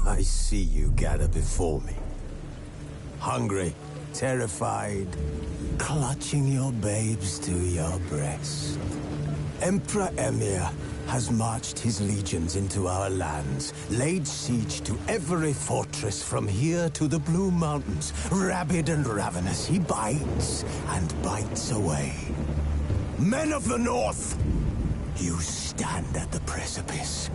I see you gather before me. Hungry, terrified, clutching your babes to your breast. Emperor Emir has marched his legions into our lands, laid siege to every fortress from here to the Blue Mountains. Rabid and ravenous, he bites and bites away. Men of the North, you stand at the precipice.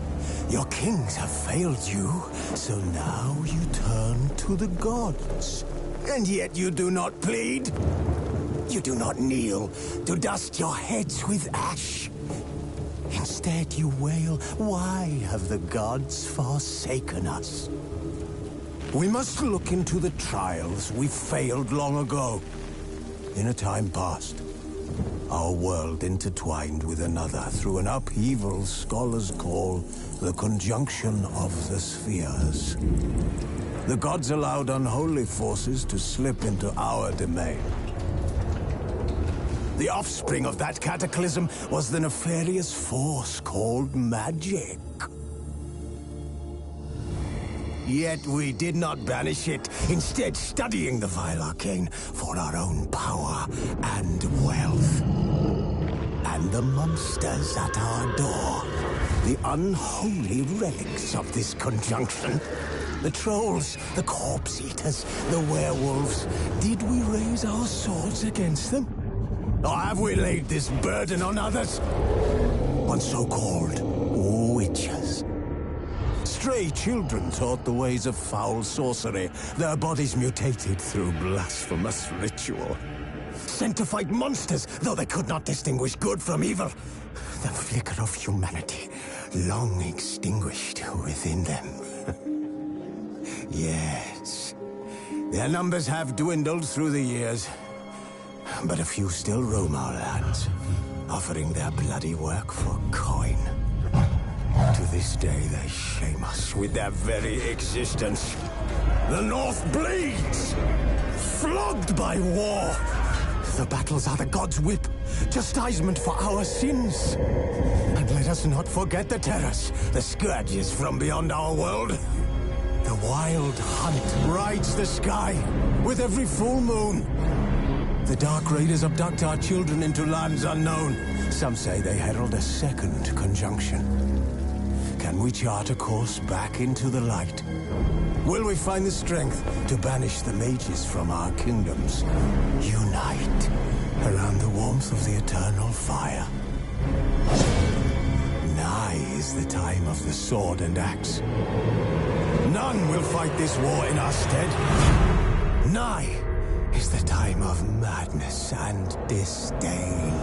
Your kings have failed you, so now you turn to the gods. And yet you do not plead. You do not kneel to dust your heads with ash. Instead you wail, why have the gods forsaken us? We must look into the trials we failed long ago. In a time past, our world intertwined with another through an upheaval scholars call the conjunction of the spheres. The gods allowed unholy forces to slip into our domain. The offspring of that cataclysm was the nefarious force called magic. Yet we did not banish it, instead studying the vile arcane for our own power and wealth. And the monsters at our door, the unholy relics of this conjunction. The trolls, the corpse-eaters, the werewolves. Did we raise our swords against them? Or have we laid this burden on others? On so-called witches. Stray children taught the ways of foul sorcery, their bodies mutated through blasphemous ritual. Sent to fight monsters, though they could not distinguish good from evil. The flicker of humanity, long extinguished within them. Yes, their numbers have dwindled through the years, but a few still roam our lands, offering their bloody work for coin. To this day, they shame us with their very existence. The North bleeds, flogged by war. The battles are the gods' whip, chastisement for our sins. And let us not forget the terrors, the scourges from beyond our world. The wild hunt rides the sky with every full moon. The Dark Raiders abduct our children into lands unknown. Some say they herald a second conjunction. Can we chart a course back into the light? Will we find the strength to banish the mages from our kingdoms? Unite around the warmth of the eternal fire. Nigh is the time of the sword and axe. None will fight this war in our stead. Nigh is the time of madness and disdain.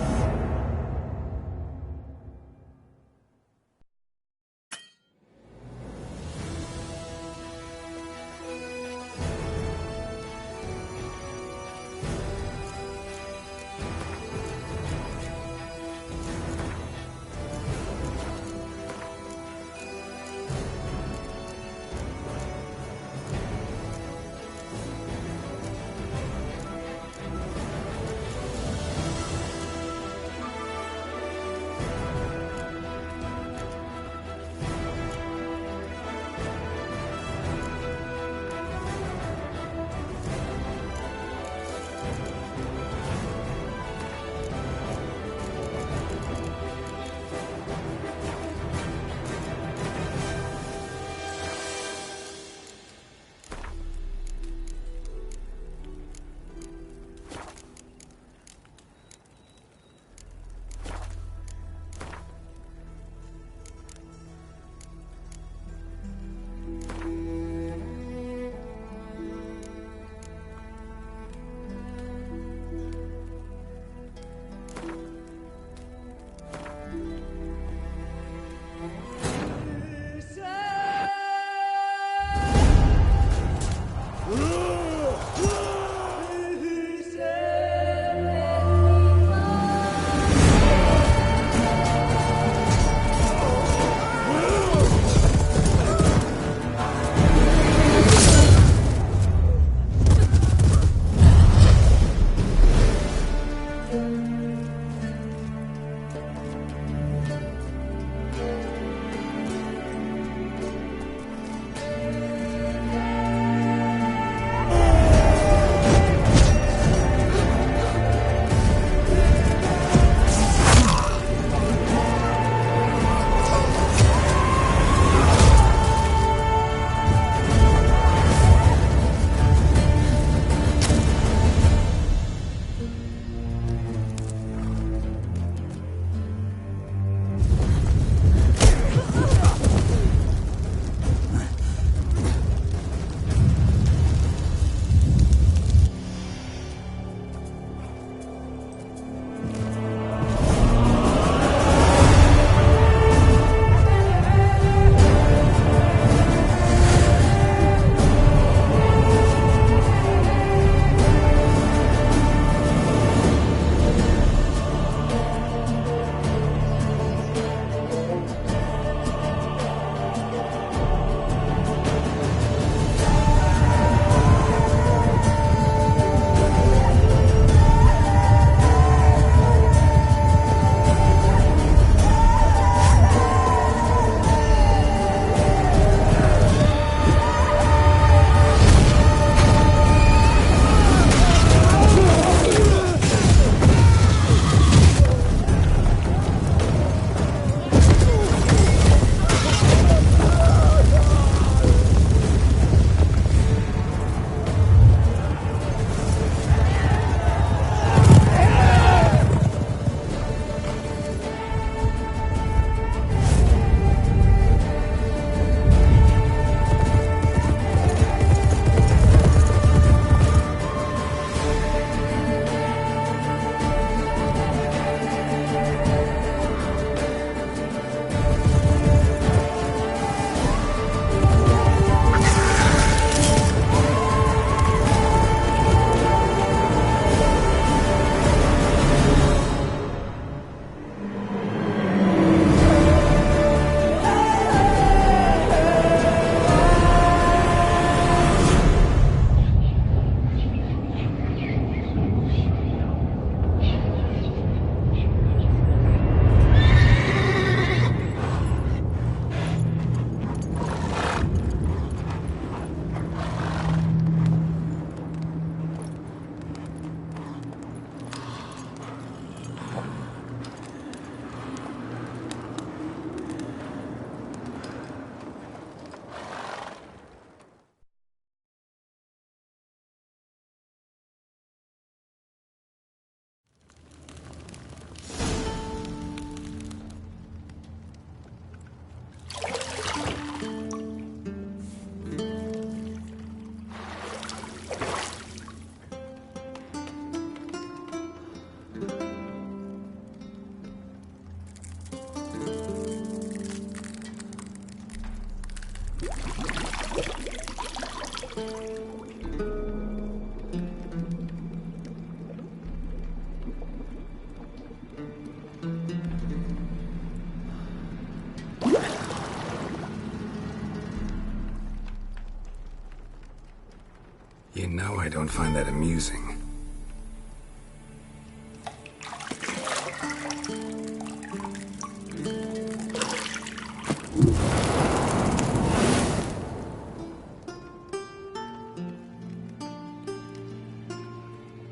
You know I don't find that amusing.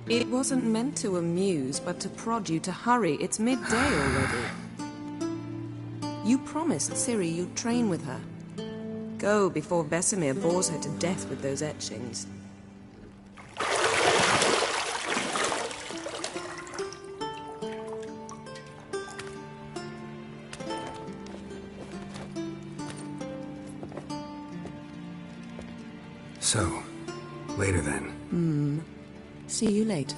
It wasn't meant to amuse, but to prod you to hurry. It's midday already. You promised Ciri you'd train with her. Go before Vesemir bores her to death with those etchings. So, later then. See you later.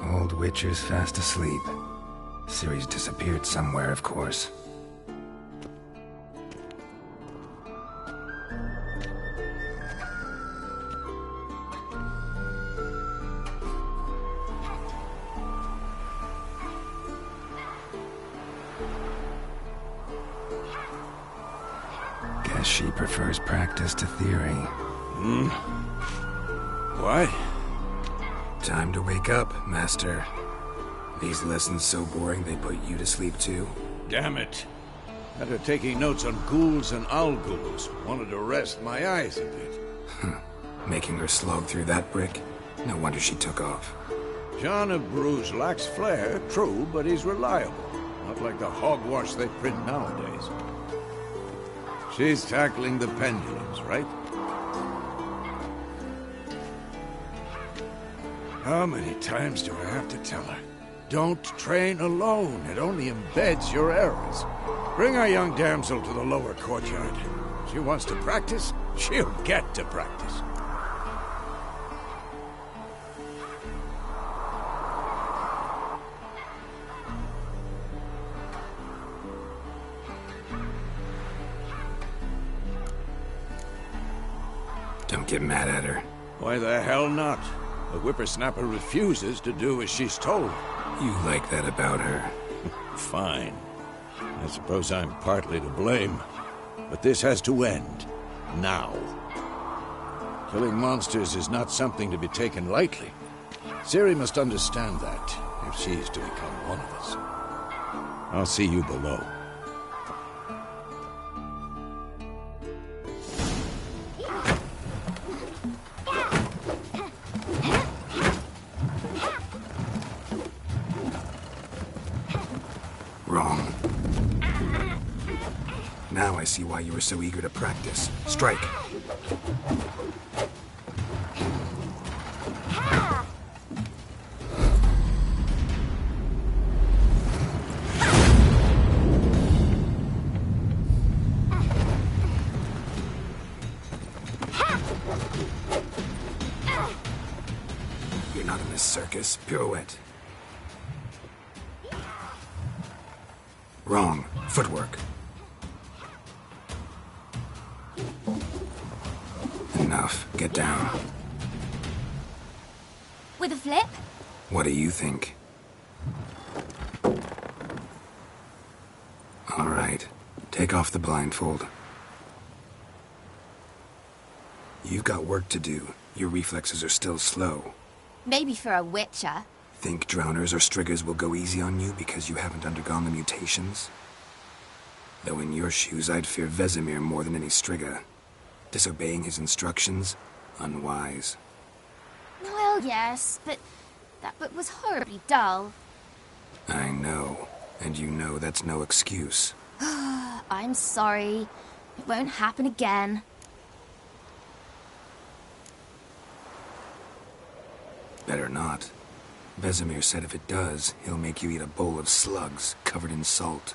Old Witcher's fast asleep. Ciri's disappeared somewhere, of course. Guess she prefers practice to theory. Why? Time to wake up, Master. These lessons so boring they put you to sleep too? Damn it. After taking notes on ghouls and owl-ghouls, wanted to rest my eyes a bit. Making her slog through that brick? No wonder she took off. John of Bruges lacks flair, true, but he's reliable. Not like the hogwash they print nowadays. She's tackling the pendulums, right? How many times do I have to tell her? Don't train alone. It only embeds your errors. Bring our young damsel to the lower courtyard. She wants to practice, she'll get to practice. Don't get mad at her. Why the hell not? The whippersnapper refuses to do as she's told. You like that about her. Fine. I suppose I'm partly to blame. But this has to end. Now. Killing monsters is not something to be taken lightly. Ciri must understand that, if she's to become one of us. I'll see you below. Wrong. Now I see why you were so eager to practice. Strike. not in this circus. Pirouette. Wrong. Footwork. Enough. Get down. With a flip? What do you think? All right. Take off the blindfold. You've got work to do. Your reflexes are still slow. Maybe for a witcher. Think drowners or striggers will go easy on you because you haven't undergone the mutations? Though in your shoes, I'd fear Vesemir more than any strigger. Disobeying his instructions? Unwise. Well, yes, but that book was horribly dull. I know. And you know that's no excuse. I'm sorry. It won't happen again. Better not. Vesemir said if it does, he'll make you eat a bowl of slugs covered in salt.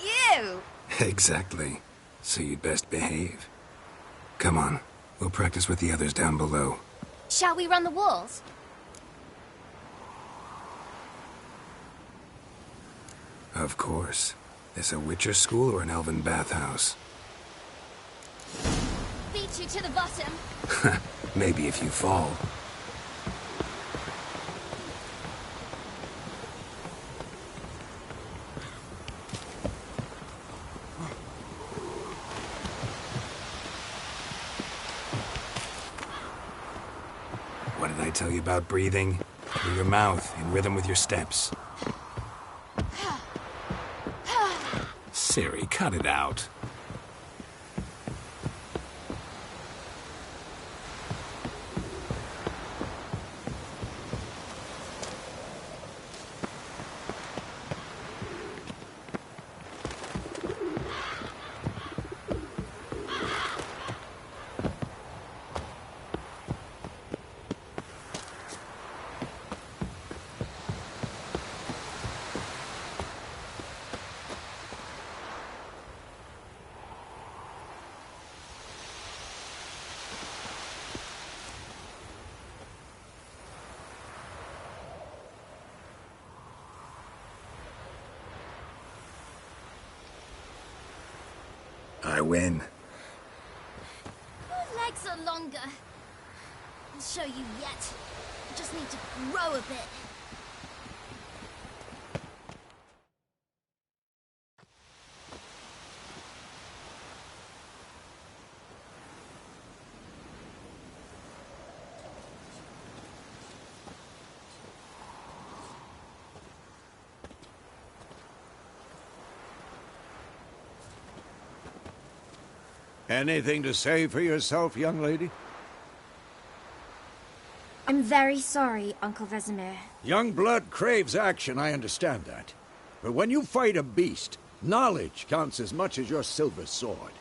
You! Exactly. So you'd best behave. Come on. We'll practice with the others down below. Shall we run the walls? Of course. This a Witcher school or an elven bathhouse? Beat you to the bottom. Maybe if you fall. What did I tell you about breathing? Through your mouth, in rhythm with your steps. Siri, cut it out. I win. Your legs are longer. I'll show you yet. I just need to grow a bit. Anything to say for yourself, young lady? I'm very sorry, Uncle Vesemir. Young blood craves action, I understand that. But when you fight a beast, knowledge counts as much as your silver sword.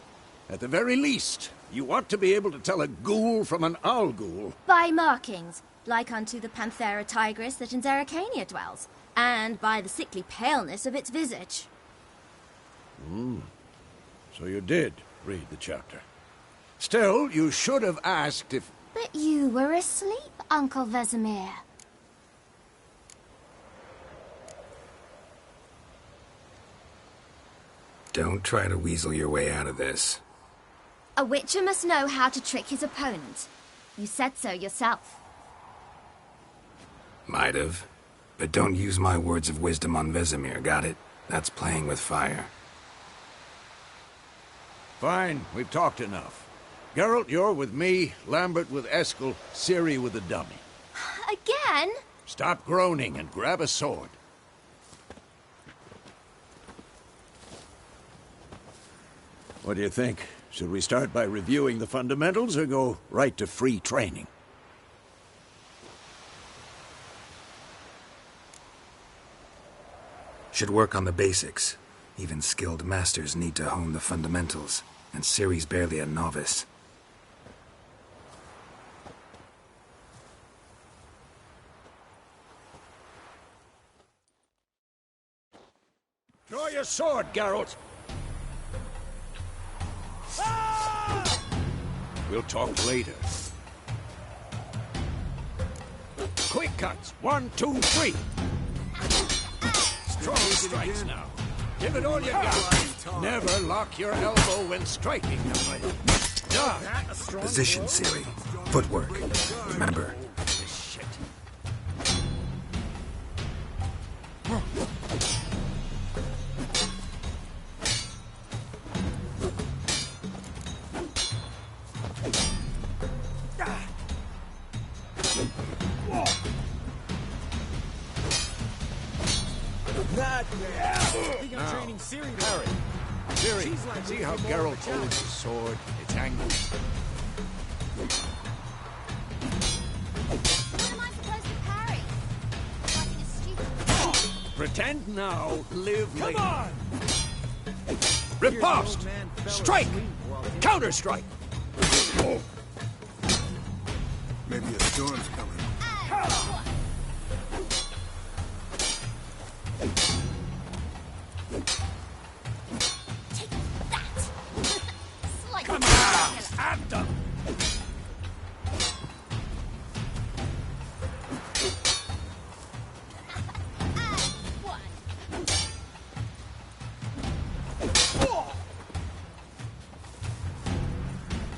At the very least, you ought to be able to tell a ghoul from an owl ghoul. By markings, like unto the Panthera tigris that in Zerrikania dwells, and by the sickly paleness of its visage. So you did read the chapter. Still, you should have asked if... But you were asleep, Uncle Vesemir. Don't try to weasel your way out of this. A witcher must know how to trick his opponent. You said so yourself. Might have. But don't use my words of wisdom on Vesemir, got it? That's playing with fire. Fine, we've talked enough. Geralt, you're with me, Lambert with Eskel, Ciri with the dummy. Again? Stop groaning and grab a sword. What do you think? Should we start by reviewing the fundamentals or go right to free training? Should work on the basics. Even skilled masters need to hone the fundamentals, and Ciri's barely a novice. Draw your sword, Geralt! We'll talk later. uppercuts. 1, 2, 3. Strong strikes now. Give it all you got. Never lock your elbow when striking. Position, Siri. Footwork. Remember. Shit. Training Siri. Harry. Siri, see how Geralt holds his sword? It's angled. What am I supposed to parry? Fighting a stupid... Pretend now, live Come later. on! Riposte! Strike! Counter-strike! Maybe a storm's coming. Take that! Slice Come it. on! At them! And one.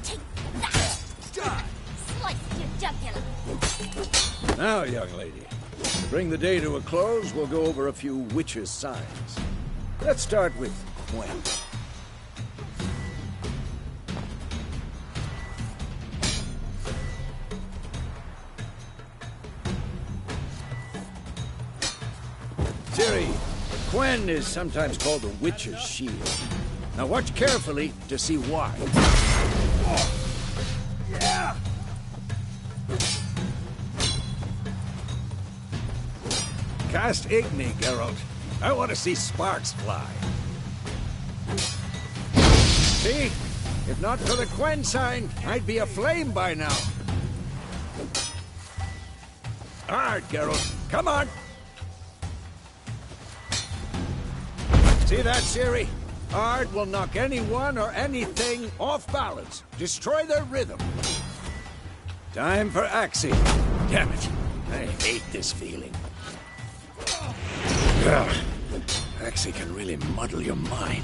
Take that! Slice your jugular. Now, young lady, to bring the day to a close, we'll go over a few witches' signs. Let's start with Gwen. Ciri, Gwen is sometimes called the Witch's Shield. Now watch carefully to see why. Cast Igni, Geralt. I want to see sparks fly. See? If not for the Gwen sign, I'd be aflame by now. Hard, Geralt. Come on! See that, Ciri? Ard will knock anyone or anything off balance. Destroy their rhythm. Time for Axie. Damn it. I hate this feeling. Ugh. Axie can really muddle your mind.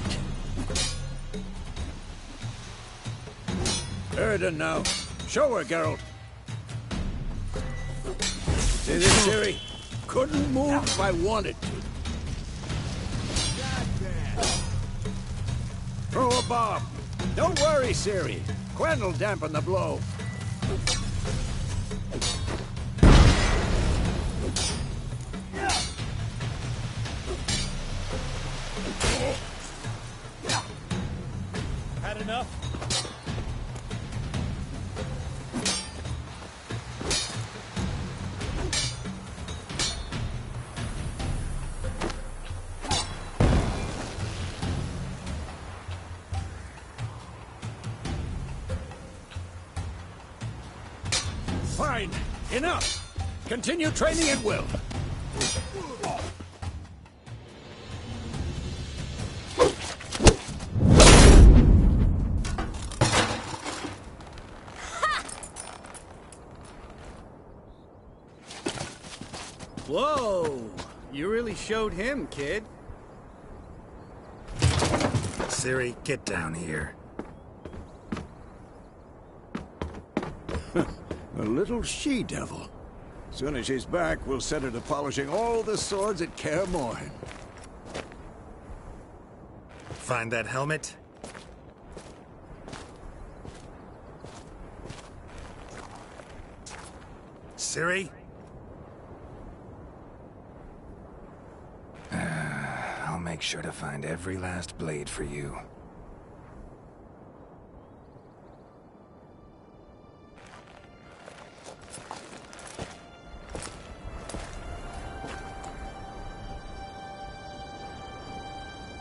Erden now. Show her, Geralt. See this, Ciri? Couldn't move if I wanted to. Throw a bomb. Don't worry, Ciri. Gwen will dampen the blow. Had enough? Fine. Enough. Continue training at will. Whoa! You really showed him, kid. Ciri, get down here. A little she-devil. Soon as she's back, we'll set her to polishing all the swords at Kaer Morhen. Find that helmet? Ciri? I'll make sure to find every last blade for you.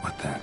What the?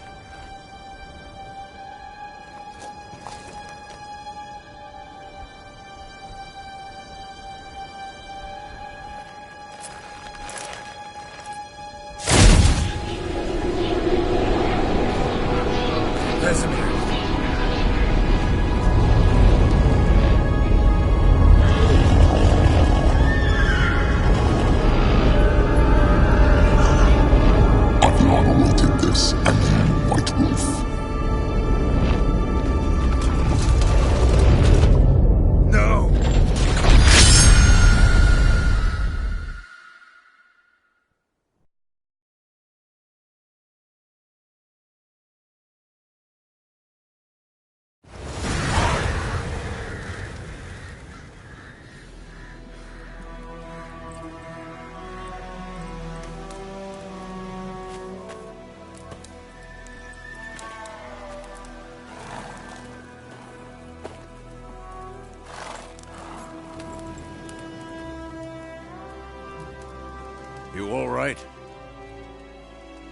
You all right?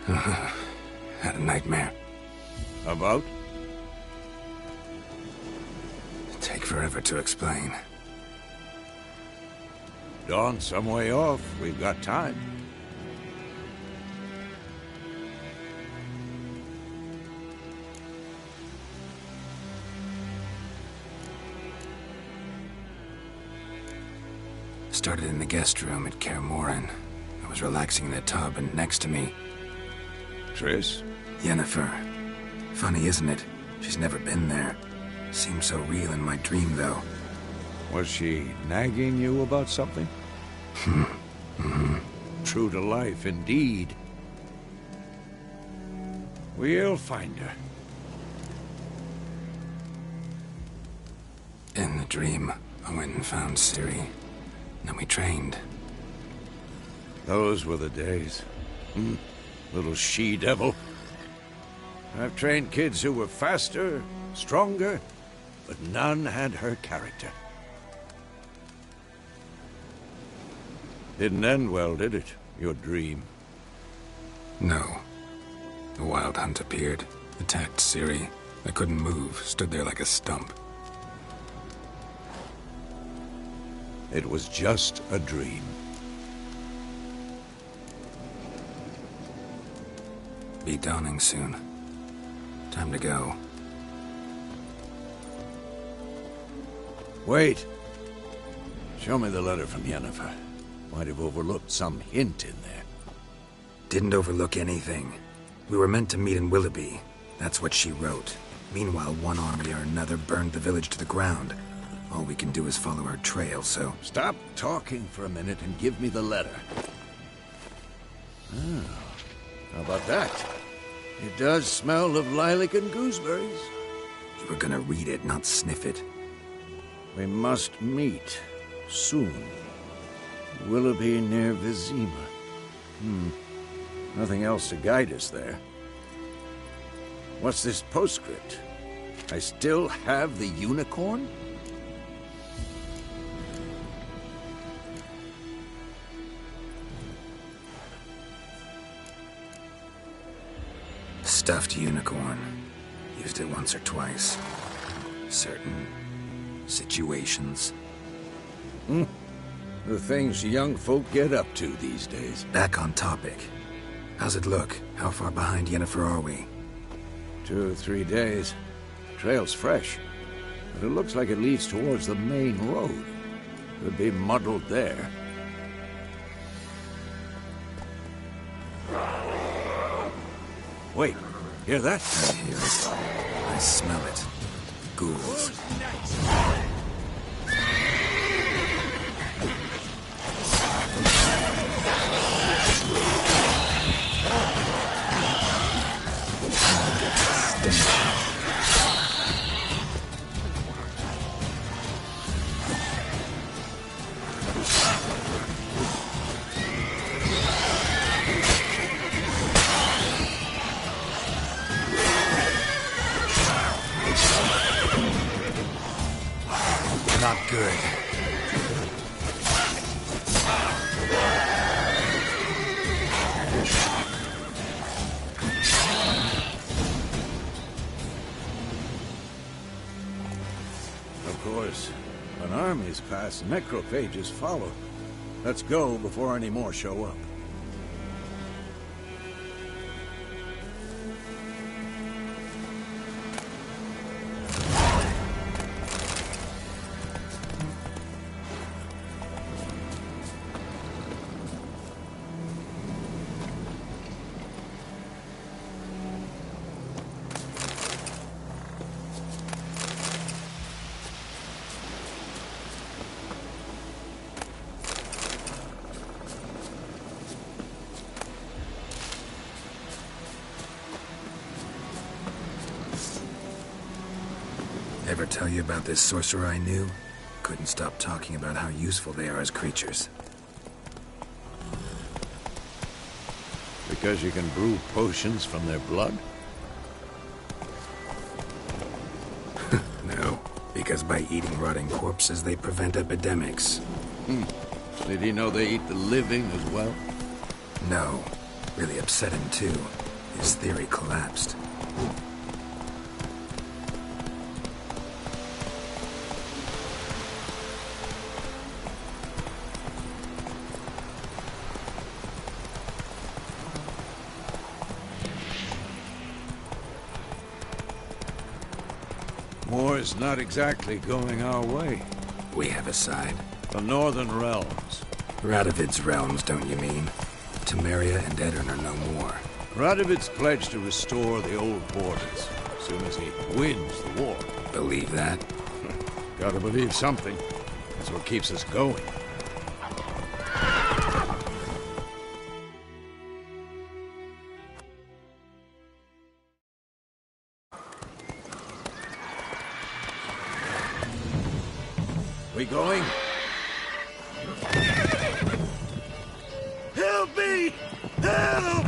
Had a nightmare. About? Take forever to explain. Dawn's some way off. We've got time. Started in the guest room at Kaer Morhen. I was relaxing in the tub, and next to me, Triss? Yennefer. Funny, isn't it? She's never been there. Seemed so real in my dream, though. Was she nagging you about something? True to life, indeed. We'll find her. In the dream, I went and found Ciri. Then we trained. Those were the days. Little she-devil. I've trained kids who were faster, stronger, but none had her character. Didn't end well, did it? Your dream? No. The Wild Hunt appeared, attacked Ciri. I couldn't move, stood there like a stump. It was just a dream. Be dawning soon. Time to go. Wait. Show me the letter from Yennefer. Might have overlooked some hint in there. Didn't overlook anything. We were meant to meet in Willoughby. That's what she wrote. Meanwhile, one army or another burned the village to the ground. All we can do is follow her trail, so... Stop talking for a minute and give me the letter. Oh, how about that? It does smell of lilac and gooseberries. You were gonna read it, not sniff it. We must meet soon. Willoughby near Vizima. Nothing else to guide us there. What's this postscript? I still have the unicorn? Stuffed unicorn. Used it once or twice. Certain situations. The things young folk get up to these days. Back on topic. How's it look? How far behind Yennefer are we? 2 or 3 days. Trail's fresh, but it looks like it leads towards the main road. Could be muddled there. Wait, hear that? I hear it. I smell it. Ghouls. Not good. Of course, when armies pass, necrophages follow. Let's go before any more show up. Ever tell you about this sorcerer I knew? Couldn't stop talking about how useful they are as creatures. Because you can brew potions from their blood? No, because by eating rotting corpses, they prevent epidemics. Did he know they eat the living as well? No. Really upset him, too. His theory collapsed. War is not exactly going our way. We have a side. The Northern Realms. Radovid's realms, don't you mean? Temeria and Edirn are no more. Radovid's pledged to restore the old borders as soon as he wins the war. Believe that? Gotta believe something. That's what keeps us going. We going? Help me! Help!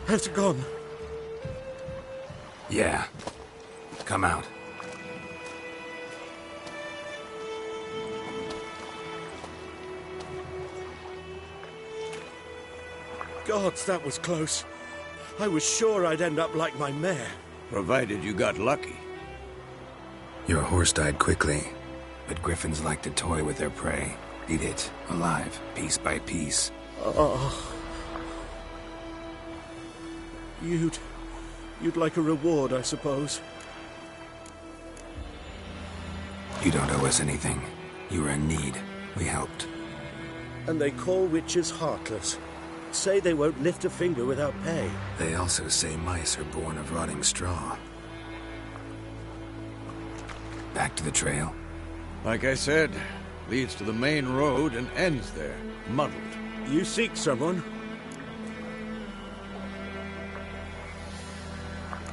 Has it gone? Yeah. Come out. Gods, that was close. I was sure I'd end up like my mare. Provided you got lucky. Your horse died quickly, but griffins like to toy with their prey. Eat it, alive, piece by piece. Oh. You'd like a reward, I suppose. You don't owe us anything. You were in need. We helped. And they call witches heartless. Say they won't lift a finger without pay. They also say mice are born of rotting straw. Back to the trail? Like I said, leads to the main road and ends there, muddled. You seek someone?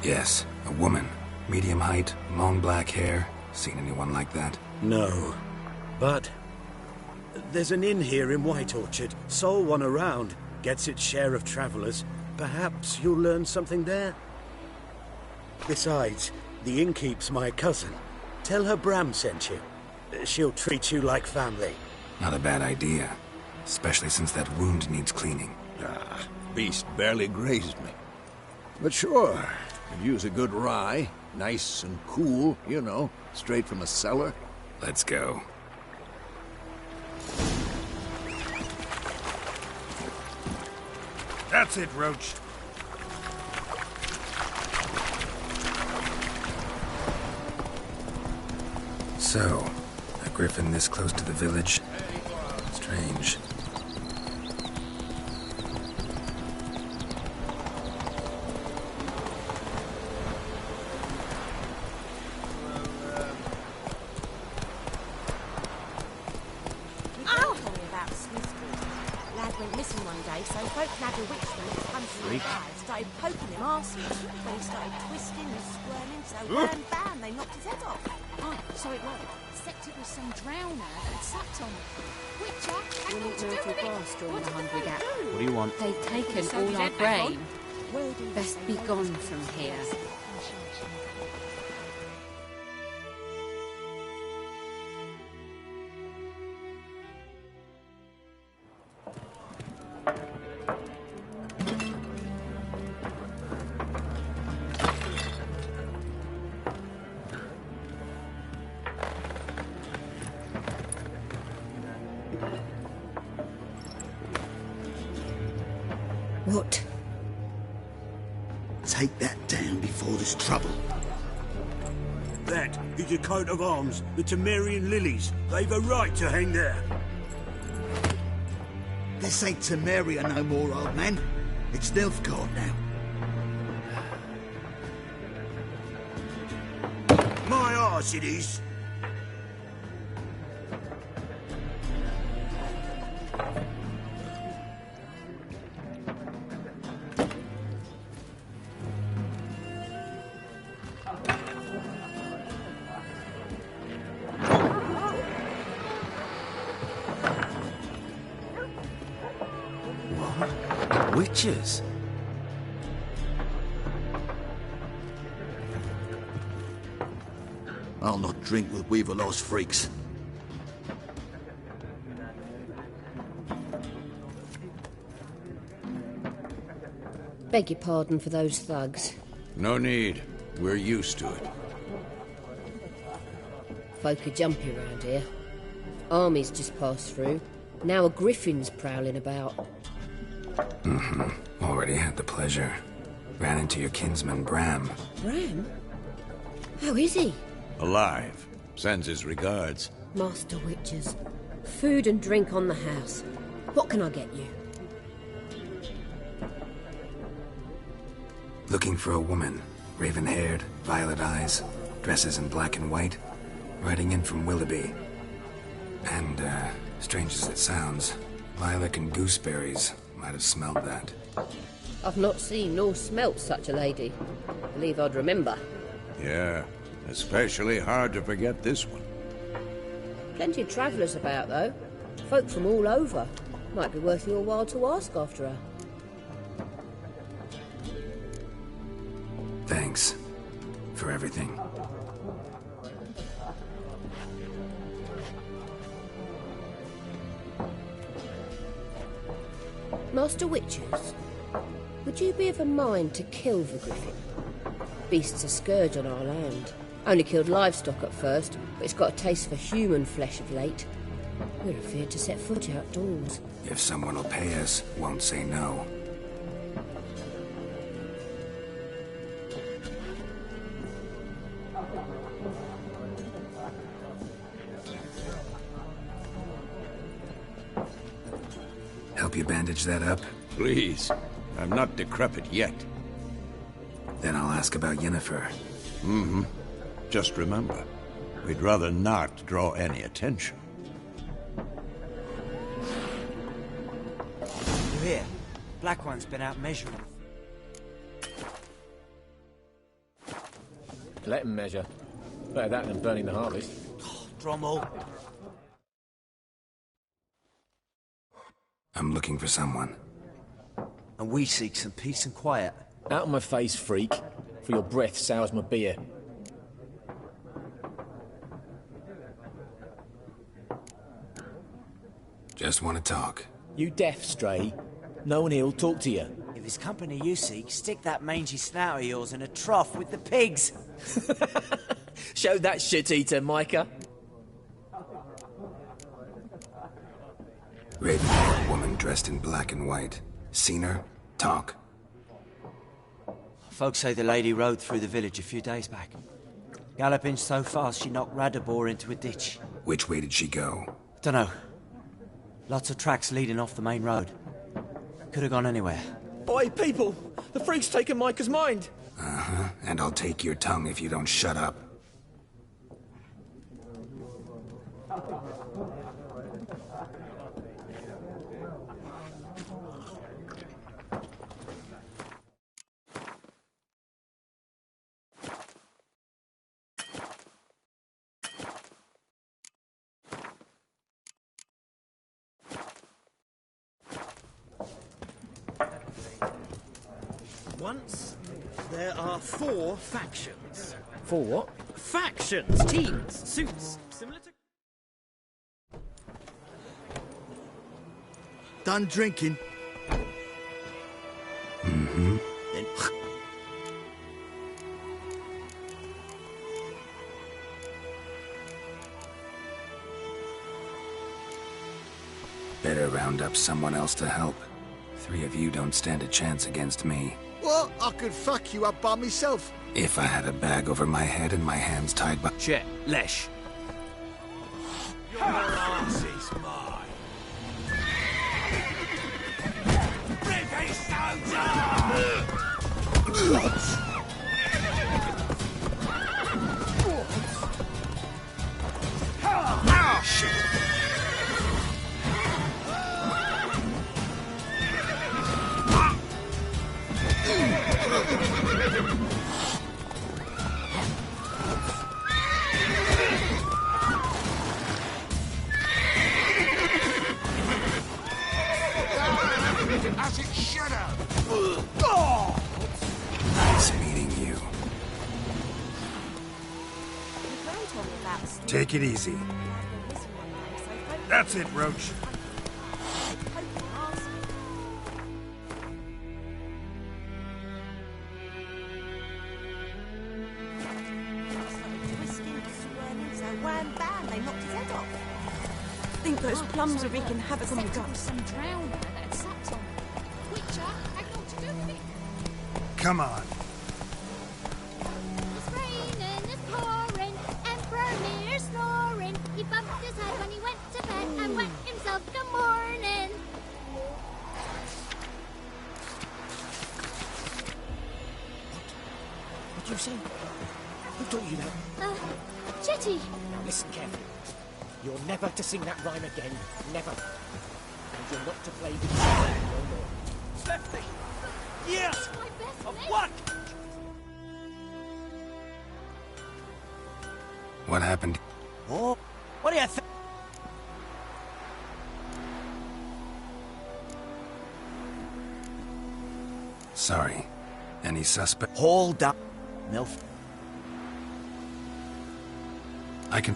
Yes, a woman. Medium height, long black hair. Seen anyone like that? No. But there's an inn here in White Orchard. Sole one around. Gets its share of travelers. Perhaps you'll learn something there? Besides, the innkeep's my cousin. Tell her Bram sent you. She'll treat you like family. Not a bad idea. Especially since that wound needs cleaning. Beast barely grazed me. But sure, could use a good rye. Nice and cool, you know, straight from a cellar. Let's go. That's it, Roach. So, a griffin this close to the village? Strange. Started poking him arseholes. When he started twisting and squirming, so wham bam, they knocked his head off. Oh, so it was. Except it was some drowner that had sucked on it. Witcher, We need myrtle grass during the hungry gap. What do you want? They've taken all our grain. Best be gone from here. What? Take that down before there's trouble. That is a coat of arms, the Temerian lilies. They've a right to hang there. This ain't Temeria no more, old man. It's Nilfgaard now. My arse it is. Witches? I'll not drink with Weaverlaw's freaks. Beg your pardon for those thugs. No need. We're used to it. Folk are jumpy around here. Armies just passed through. Now a griffin's prowling about. Already had the pleasure. Ran into your kinsman, Bram. Bram? How is he? Alive. Sends his regards. Master Witches. Food and drink on the house. What can I get you? Looking for a woman. Raven-haired, violet eyes, dresses in black and white. Riding in from Willoughby. And, strange as it sounds, lilac and gooseberries might have smelled that. I've not seen nor smelt such a lady. Believe I'd remember. Yeah, especially hard to forget this one. Plenty of travellers about, though. Folk from all over. Might be worth your while to ask after her. Thanks for everything. Master Witches, would you be of a mind to kill the griffin? Beast's a scourge on our land. Only killed livestock at first, but it's got a taste for human flesh of late. We're afeard to set foot outdoors. If someone will pay us, won't say no. Help you bandage that up? Please. I'm not decrepit yet. Then I'll ask about Yennefer. Just remember, we'd rather not draw any attention. You hear? Black One's been out measuring. Let him measure. Better that than burning the harvest. Drommel. I'm looking for someone. And we seek some peace and quiet. Out of my face, freak. For your breath sours my beer. Just want to talk. You deaf, Stray? No one here'll talk to you. If it's company you seek, stick that mangy snout of yours in a trough with the pigs. Show that shit-eater, Micah. Raven-haired woman dressed in black and white. Seen her? Talk. Folks say the lady rode through the village a few days back. Galloping so fast she knocked Radabor into a ditch. Which way did she go? Dunno. Lots of tracks leading off the main road. Could have gone anywhere. Oi, people! The freak's taken Micah's mind! And I'll take your tongue if you don't shut up. Once, there are 4 factions. For what? Factions, teams, suits, similar to... Done drinking? Mm-hmm. Then... Better round up someone else to help. 3 of you don't stand a chance against me. What? I could fuck you up by myself. If I had a bag over my head and my hands tied by... Chet, Lesh. Your ass is mine. British soldier! Shit. As it should have! Nice meeting you. Your gran told me about a story. Take it easy. I've been missing one day, so folk That's it, Roach. poking him, asking. Started twisting, squirming, so wham bam, they knocked his head off. Think those plums are wreaking havoc on the guts. Some drowner that had sat on them. Which had naught to do with it. Come on. It's raining, it's pouring, Emperor Lear snoring. He bumped his head when he went to bed and wet himself good morning. What do you say? Who taught you that? Jetty. Listen carefully. You're never to sing that rhyme again. Never. And you're not to play with no more. Lefty! Yes! My best Of mate. what? What happened? Oh, what do you think? Sorry. Any suspect? Hold up, Milf. I can...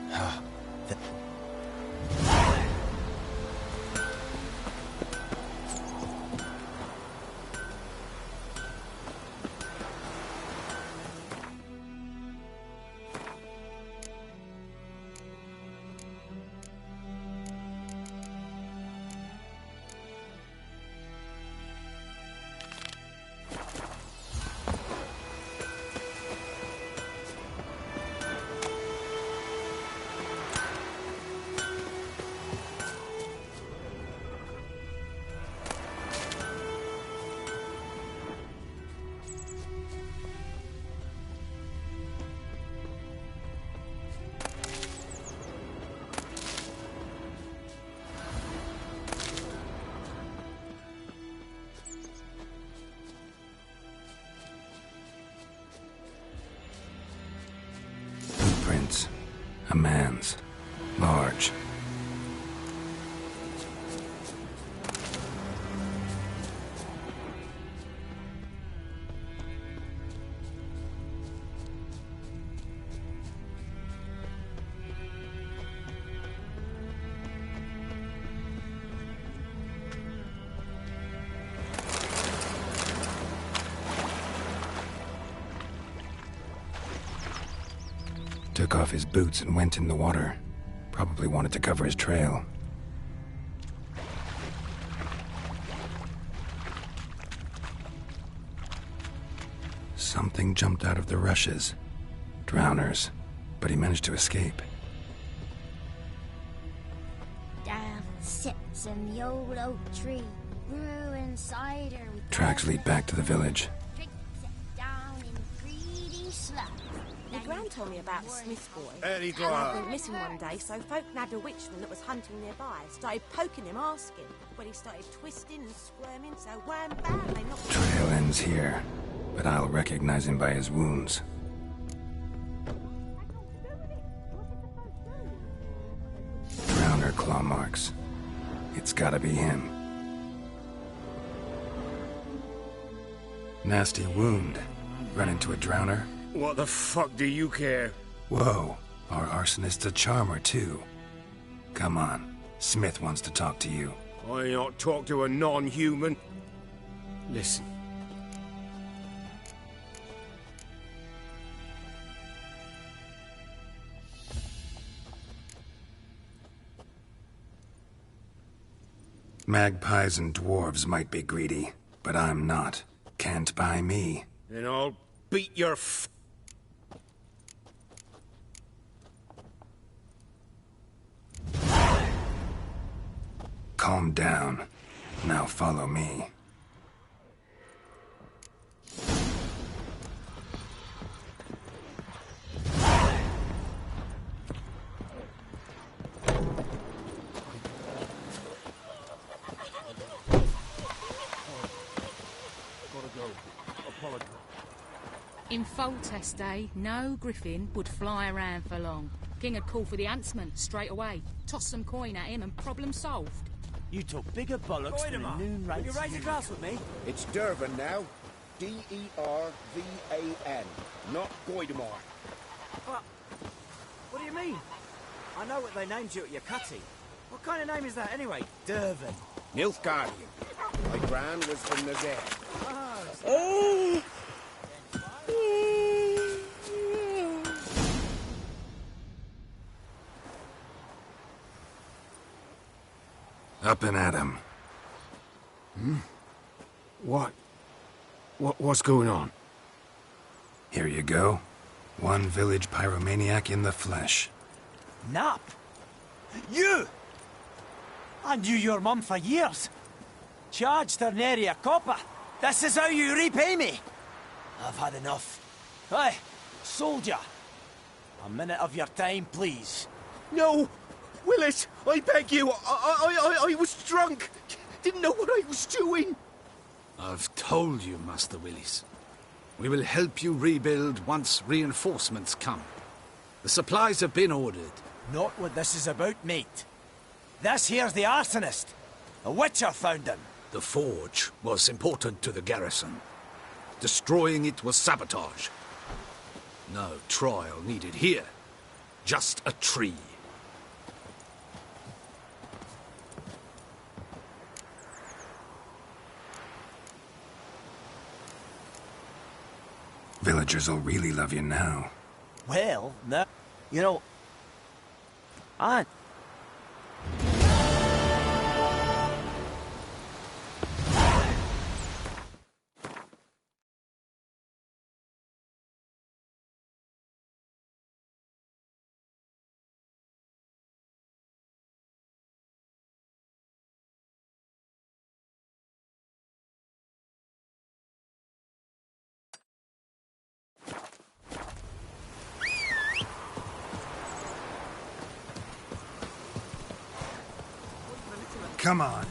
Footprints. A man's. Large. Took off his boots and went in the water. Probably wanted to cover his trail. Something jumped out of the rushes. Drowners. But he managed to escape. Down sits in the old oak tree, brewing cider with Tracks lead back to the village. drinks it down in greedy slugs. Your gran told me about a Smith boy. Eddie And I've been missing one day, so folk nabbed a witchman that was hunting nearby. Started poking him, asking. When he started twisting and squirming, so wham bam, they knocked his Trail ends here, but I'll recognize him by his wounds. Drowner claw marks. It's gotta be him. Nasty wound. Run into a drowner? What the fuck do you care? Whoa, our arsonist's a charmer too. Come on, Smith wants to talk to you. I ain't not talk to a non-human. Listen. Magpies and dwarves might be greedy, but I'm not. Can't buy me. Then I'll beat your Calm down. Now follow me. In Foltest day, no griffin would fly around for long. King would call for the huntsman straight away, toss some coin at him and problem solved. You took bigger bollocks than a noon Will race. you raise a glass with me? It's Dervan now. D-E-R-V-A-N, not Goidemar. What do you mean? I know what they named you at your cutty. What kind of name is that anyway? Dervan. Nilfgaardian. My gran was from Nazaire. Up and at him. What's going on? Here you go. One village pyromaniac in the flesh. Nap? You! I knew your mum for years. Charged her nary a copper. This is how you repay me. I've had enough. Hey, soldier. A minute of your time, please. No! Willis, I beg you. I was drunk. Didn't know what I was doing. I've told you, Master Willis. We will help you rebuild once reinforcements come. The supplies have been ordered. Not what this is about, mate. This here's the arsonist. A witcher found him. The forge was important to the garrison. Destroying it was sabotage. No trial needed here. Just a tree. Villagers will really love you now. Well, no. You know... I... Come on.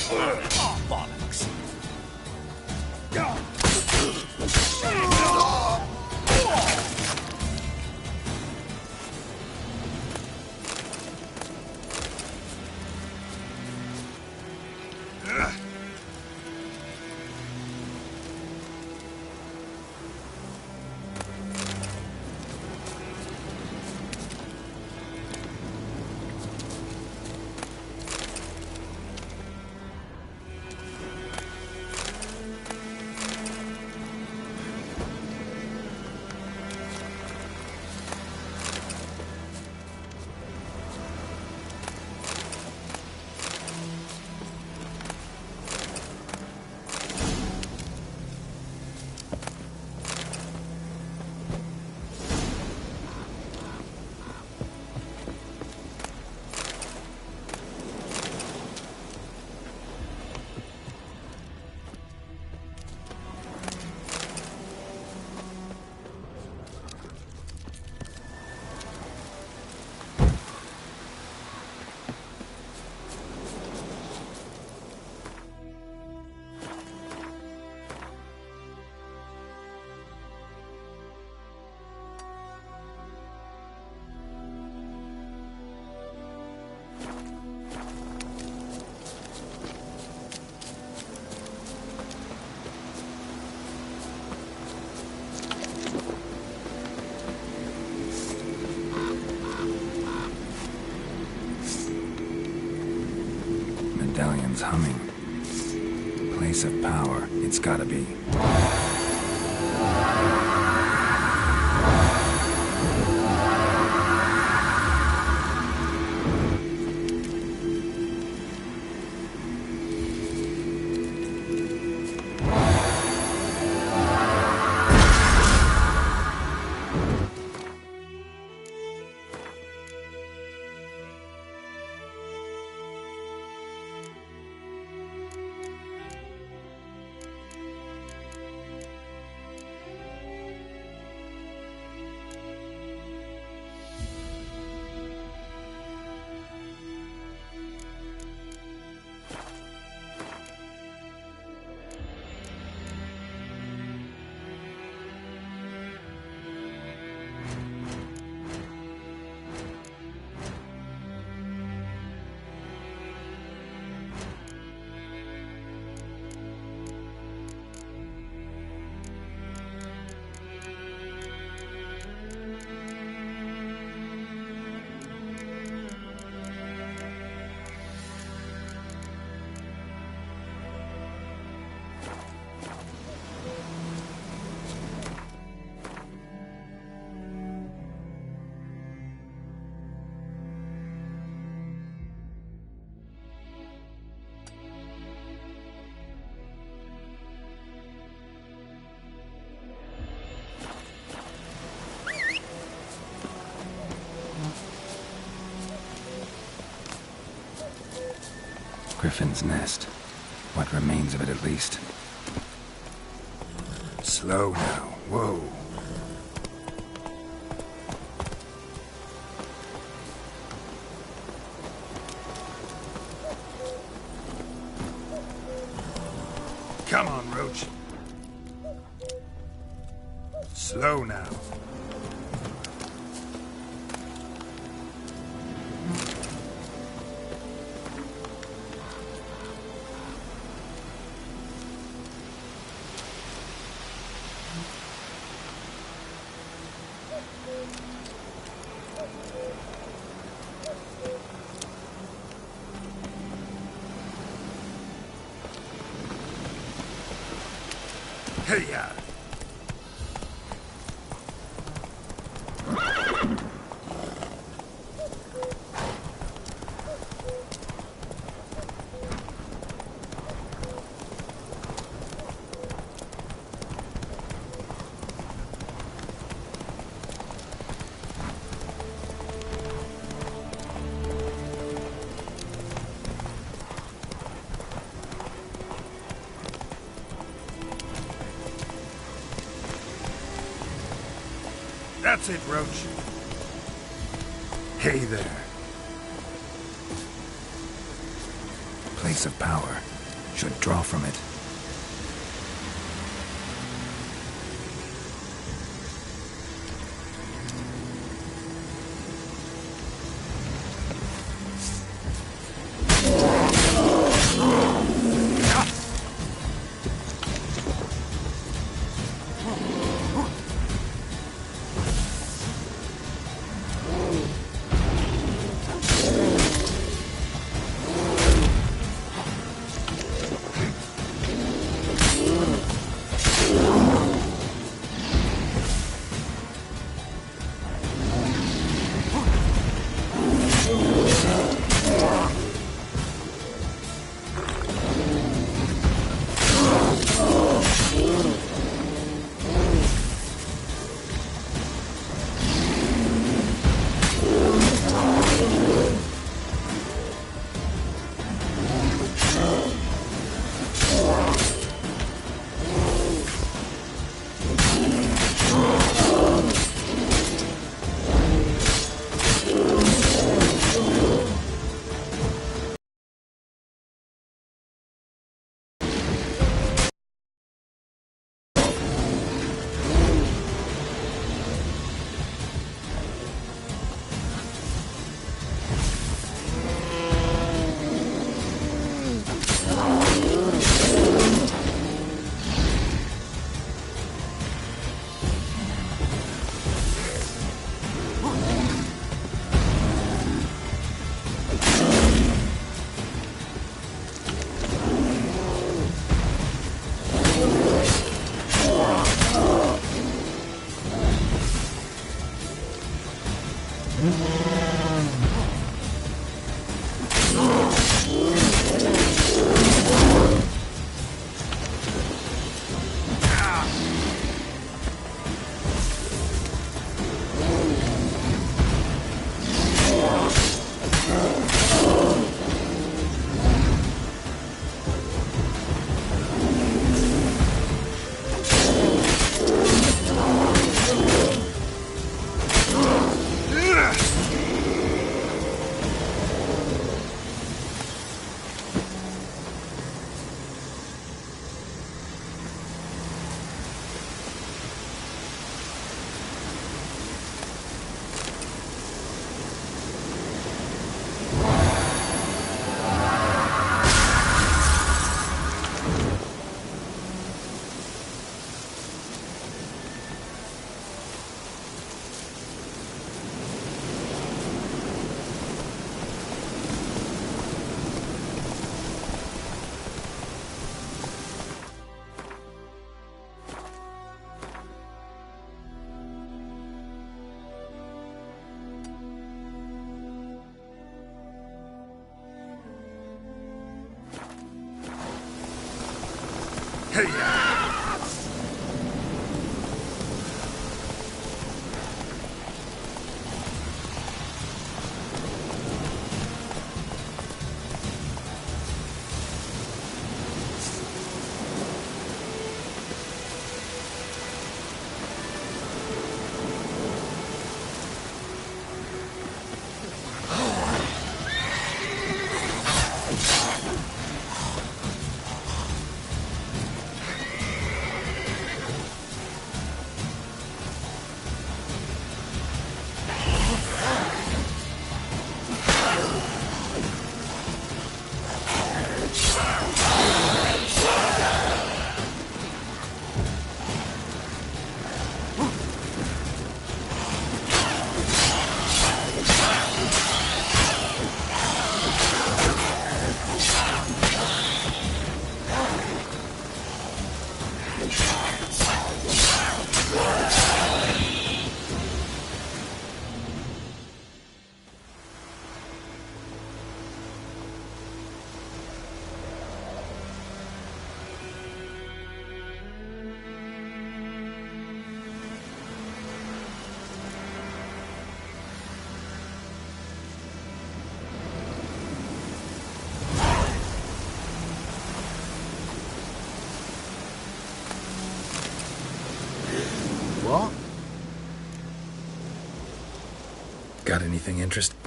Oh, bollocks! Medallion's humming. Place of power. It's gotta be. Griffin's nest. What remains of it, at least. Slow now. Whoa. Come on, Roach. Slow now. Hey-ya! That's it, Roach. Hey there. Place of power. should draw from it. What? Got anything interesting?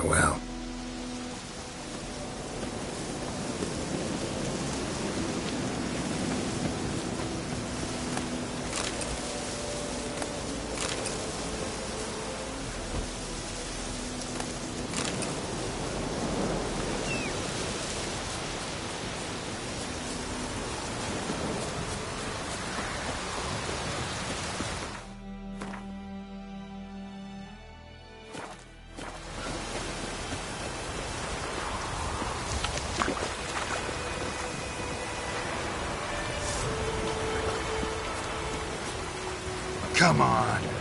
Farewell. Come on.